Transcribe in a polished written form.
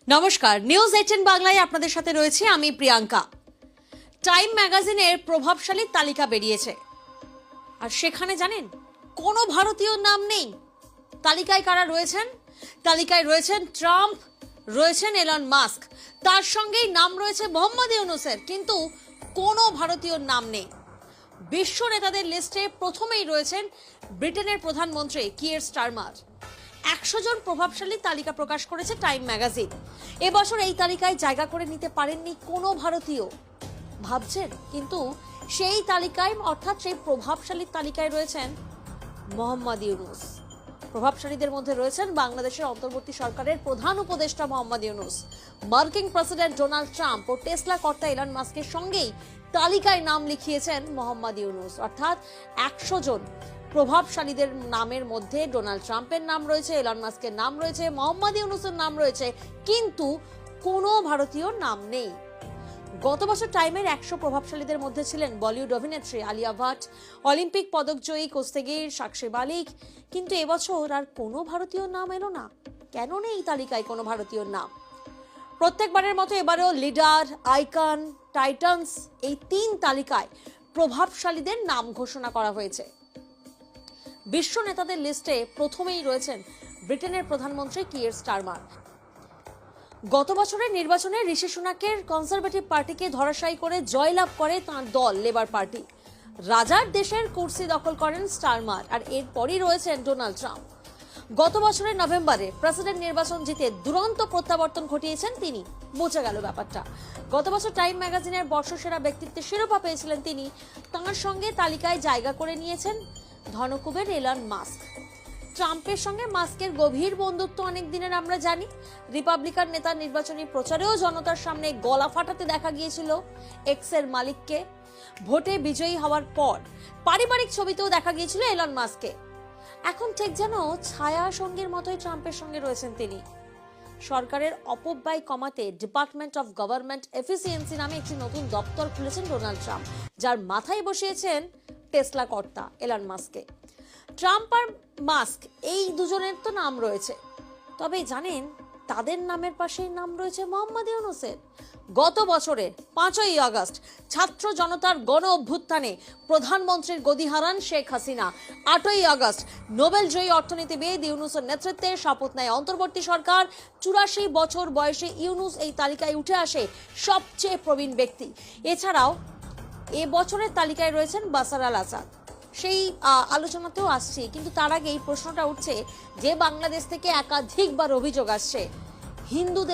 নমস্কার, নিউজ 18 বাংলায় আপনাদের সাথে রয়েছে আমি প্রিয়াঙ্কা। টাইম ম্যাগাজিনের প্রভাবশালী তালিকা বেরিয়েছে, আর সেখানে জানেন কোনো ভারতীয় নাম নেই। তালিকায় কারা রয়েছেন? তালিকায় রয়েছেন ট্রাম্প, রয়েছেন এলন মাস্ক, তার সঙ্গেই নাম রয়েছে মোহাম্মদ ইউনূসের, কিন্তু কোনো ভারতীয় নাম নেই। বিশ্ব নেতাদের লিস্টে প্রথমেই রয়েছেন ব্রিটেনের প্রধানমন্ত্রী কিয়ার স্টারমার। 100 জন প্রভাবশালী তালিকা প্রকাশ করেছে টাইম ম্যাগাজিন। এবছর এই তালিকায় জায়গা করে নিতে পারেননি কোনো ভারতীয়। ভাবছেন, কিন্তু সেই তালিকায় অর্থাৎ সেই প্রভাবশালী তালিকায় রয়েছেন মোহাম্মদ ইউনূস। প্রভাবশালীদের মধ্যে রয়েছেন বাংলাদেশের অন্তর্বর্তী সরকারের প্রধান উপদেষ্টা মোহাম্মদ ইউনূস, মার্কিন প্রেসিডেন্ট ডোনাল্ড ট্রাম্প ও টেসলা কর্তা এলন মাস্কের সঙ্গেই তালিকায় নাম লিখিয়েছেন মোহাম্মদ ইউনূস। অর্থাৎ 100 জন প্রভাবশালীদের নামের মধ্যে ডোনাল্ড ট্রাম্পের নাম রয়েছে, এলন মাস্কের নাম রয়েছে, মোহাম্মদ ইউনূসের নাম রয়েছে, কিন্তু কোনো ভারতীয় নাম নেই। গত বছর টাইমের 100 প্রভাবশালীদের মধ্যে ছিলেন বলিউড অভিনেত্রী আলিয়া ভাট, অলিম্পিক পদকজয়ী কুস্তিগীর সাক্ষী মালিক, কিন্তু এবছর আর কোনো ভারতীয় নাম এলো না। কেন নেই এই তালিকায় কোনো ভারতীয় নাম? প্রত্যেকবারের মতো এবারেও লিডার, আইকন, টাইটানস এই 3 তালিকায় প্রভাবশালীদের নাম ঘোষণা করা হয়েছে। বিশ্ব নেতাদের লিস্টে প্রথমেই রয়েছেন ব্রিটেনের প্রধানমন্ত্রী কিয়ার স্টারমার। গত বছরের নির্বাচনে ঋষি সুনাকের কনজারভেটিভ পার্টিকে ধরাশায়ী করে জয়লাভ করে তাঁর দল লেবার পার্টি। রাজার দেশের কুর্সি দখল করেন স্টারমার, আর এরপরই রয়েছেন ডোনাল্ড ট্রাম্প। গত বছরের নভেম্বরে প্রেসিডেন্ট নির্বাচন জিতে দুরন্ত প্রত্যাবর্তন ঘটিয়েছেন তিনি। বোঝা গেল ব্যাপারটা। গত বছর টাইম ম্যাগাজিনের বর্ষসেরা ব্যক্তিত্বের শিরোপা পেয়েছিলেন তিনি। তাঁর সঙ্গে তালিকায় জায়গা করে নিয়েছেন ধনকুবের এলন মাস্ক। ট্রাম্পের সঙ্গে মাস্কের গভীর বন্ধুত্ব অনেক দিনের আমরা জানি। রিপাবলিকান নেতার নির্বাচনী প্রচারেও জনতার সামনে গলা ফাটাতে দেখা গিয়েছিল এক্সের মালিককে। ভোটে বিজয়ী হওয়ার পর পারিবারিক ছবিতেও দেখা গিয়েছিল এলন মাস্ককে। এখন ঠিক যেন ছায়া সঙ্গীর মতোই ট্রাম্পের সঙ্গে রয়েছেন তিনি। সরকারের অপব্যয় কমাতে ডিপার্টমেন্ট অফ গভর্নমেন্ট এফিসিয়েন্সি নামে একটি নতুন দপ্তর খুলেছেন ডোনাল্ড ট্রাম্প, যার মাথায় বসিয়েছেন টেসলা কর্তা এলন মাস্ককে। ট্রাম্প আর মাস্ক এই দুজনের তো নাম রয়েছে, তবে জানেন তাদের নামের পাশেই নাম রয়েছে মোহাম্মদ ইউনূসের। গত বছরের 5ই আগস্ট ছাত্র জনতার গণ অভ্যুত্থানে প্রধানমন্ত্রীর গদি হারান শেখ হাসিনা। 8ই আগস্ট নোবেল জয়ী অর্থনীতিবিদ ইউনূসের নেতৃত্বে শপথ নেয় অন্তর্বর্তী সরকার। 84 বছর বয়সে ইউনূস এই তালিকায় উঠে আসে সবচেয়ে প্রবীণ ব্যক্তি। এছাড়াও এ বছরের তালিকায় রয়েছেন বাশার আল আসাদ। সেই আলোচনাতেও আসছি, কিন্তু তার আগে এই প্রশ্নটা উঠছে যে বাংলাদেশ থেকে একাধিকবার অভিযোগ আসছে হিন্দুদের